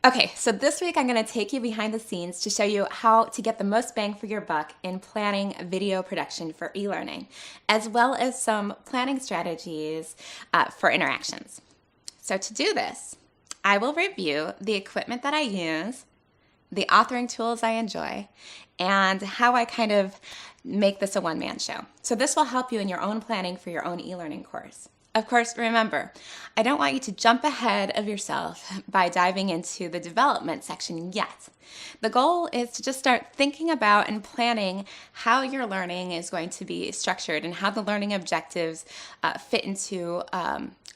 Okay, so this week I'm going to take you behind the scenes to show you how to get the most bang for your buck in planning video production for e-learning, as well as some planning strategies for interactions. So to do this, I will review the equipment that I use, the authoring tools I enjoy, and how I kind of make this a one-man show. So this will help you in your own planning for your own e-learning course. Of course, remember, I don't want you to jump ahead of yourself by diving into the development section yet. The goal is to just start thinking about and planning how your learning is going to be structured and how the learning objectives fit into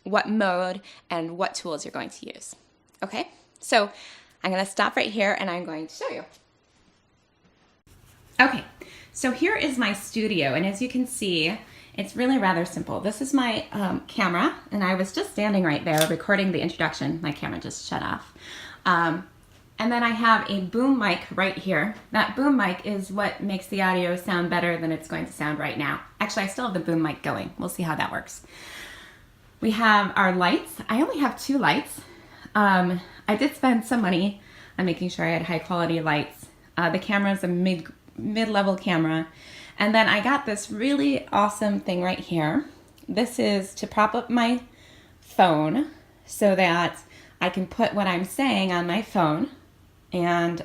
what mode and what tools you're going to use. Okay, so I'm going to stop right here and I'm going to show you. Okay, so here is my studio, and as you can see, it's really rather simple. This is my camera, and I was just standing right there recording the introduction. My camera just shut off. And then I have a boom mic right here. That boom mic is what makes the audio sound better than it's going to sound right now. Actually, I still have the boom mic going. We'll see how that works. We have our lights. I only have 2 lights. I did spend some money on making sure I had high quality lights. The camera is a mid-level camera. And then I got this really awesome thing right here. This is to prop up my phone so that I can put what I'm saying on my phone and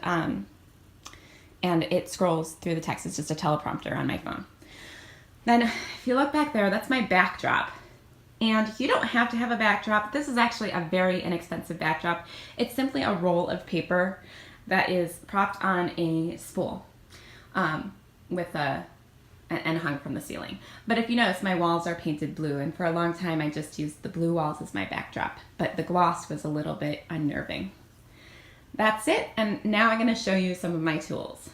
it scrolls through the text. It's just a teleprompter on my phone. Then if you look back there, that's my backdrop. And you don't have to have a backdrop. This is actually a very inexpensive backdrop. It's simply a roll of paper that is propped on a spool and hung from the ceiling. But if you notice, my walls are painted blue, and for a long time I just used the blue walls as my backdrop, but the gloss was a little bit unnerving. That's it, and now I'm going to show you some of my tools.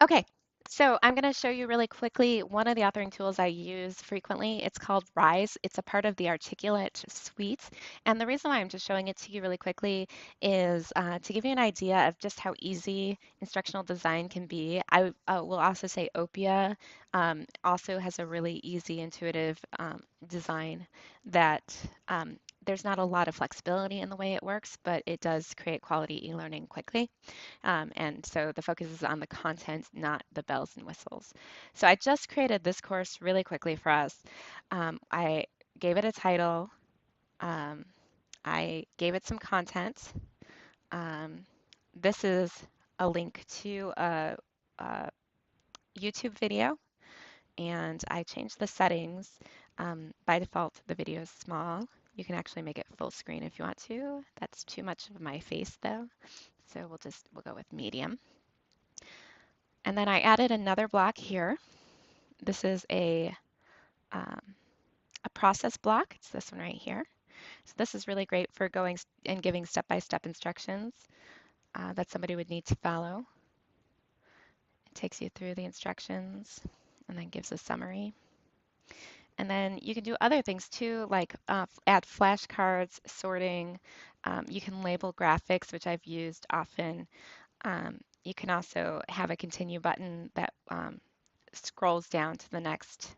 Okay, so I'm going to show you really quickly one of the authoring tools I use frequently. It's called Rise. It's a part of the Articulate suite. And the reason why I'm just showing it to you really quickly is to give you an idea of just how easy instructional design can be. I will also say Opia also has a really easy, intuitive design that there's not a lot of flexibility in the way it works, but it does create quality e-learning quickly. And so the focus is on the content, not the bells and whistles. So I just created this course really quickly for us. I gave it a title. Um, I gave it some content. Um, this is a link to a YouTube video, and I changed the settings. By default, the video is small. You can actually make it full screen if you want to. That's too much of my face though. So we'll go with medium. And then I added another block here. This is um, a process block. It's this one right here. So this is really great for going and giving step-by-step instructions that somebody would need to follow. It takes you through the instructions and then gives a summary. And then you can do other things too, like add flashcards, sorting. You can label graphics, which I've used often. You can also have a continue button that scrolls down to the next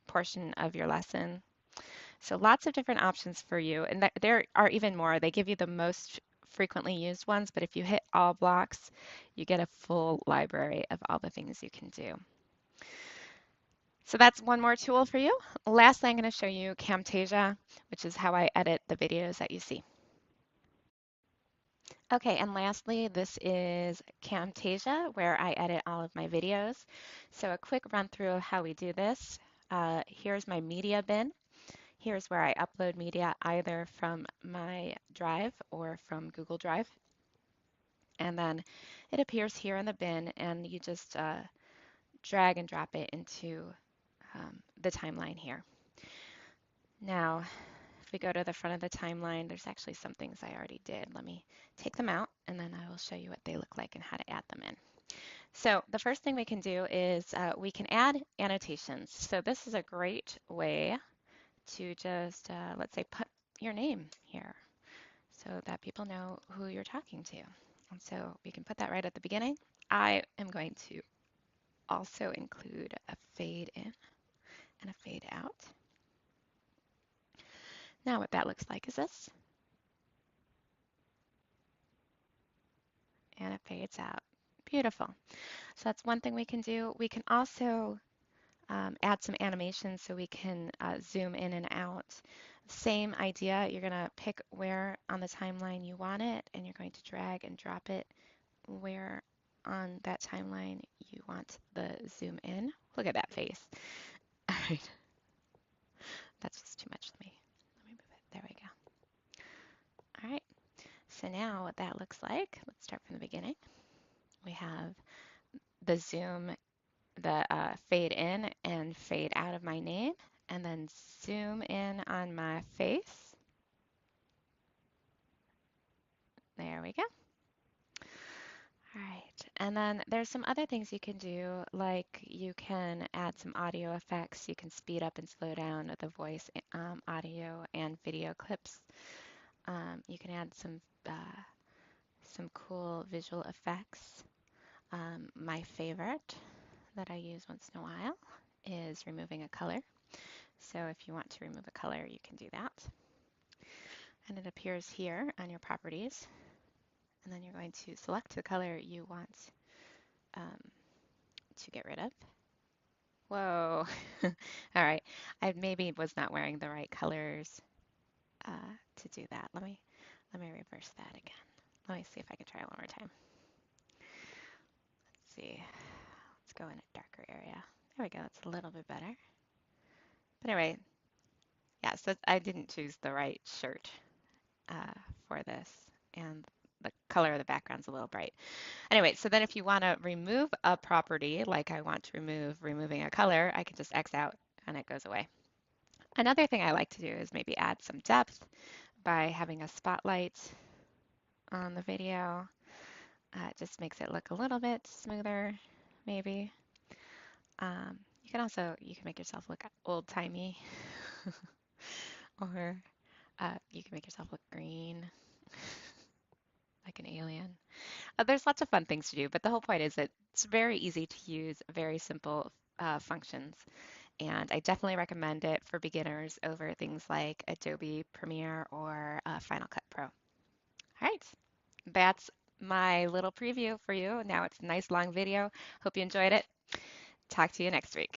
portion of your lesson. So lots of different options for you. And there are even more. They give you the most frequently used ones, but if you hit all blocks, you get a full library of all the things you can do. So that's one more tool for you. Lastly, I'm going to show you Camtasia, which is how I edit the videos that you see. Okay, and lastly, this is Camtasia, where I edit all of my videos. So a quick run through of how we do this. Here's my media bin. Here's where I upload media either from my Drive or from Google Drive. And then it appears here in the bin, and you just drag and drop it into the timeline here. Now, if we go to the front of the timeline, there's actually some things I already did. Let me take them out, and then I will show you what they look like and how to add them in. So the first thing we can do is we can add annotations. So this is a great way to just, let's say, put your name here so that people know who you're talking to. And so we can put that right at the beginning. I am going to also include a fade in and a fade out. Now what that looks like is this. and it fades out. Beautiful. So that's one thing we can do. We can also add some animations so we can zoom in and out. Same idea, you're going to pick where on the timeline you want it, and you're going to drag and drop it where on that timeline you want the zoom in. Look at that face. All right, that's just too much. Let me move it. There we go. All right, so now what that looks like, let's start from the beginning. We have the zoom, the fade in and fade out of my name, and then zoom in on my face. There we go. All right, and then there's some other things you can do, like you can add some audio effects. You can speed up and slow down the voice, audio, and video clips. You can add some cool visual effects. My favorite that I use once in a while is removing a color. So if you want to remove a color, you can do that. And it appears here on your properties. And then you're going to select the color you want to get rid of. Whoa. All right. I maybe was not wearing the right colors to do that. Let me reverse that again. Let me see if I can try it one more time. Let's see. Let's go in a darker area. There we go. It's a little bit better. But anyway, yeah, so I didn't choose the right shirt for this, and the color of the background's a little bright. Anyway, so then if you want to remove a property, like I want to remove removing a color, I can just X out and it goes away. Another thing I like to do is maybe add some depth by having a spotlight on the video. It just makes it look a little bit smoother, maybe. You can make yourself look old-timey, or you can make yourself look green, like an alien. There's lots of fun things to do, but the whole point is that it's very easy to use, very simple functions. And I definitely recommend it for beginners over things like Adobe Premiere or Final Cut Pro. All right, that's my little preview for you. Now it's a nice long video. Hope you enjoyed it. Talk to you next week.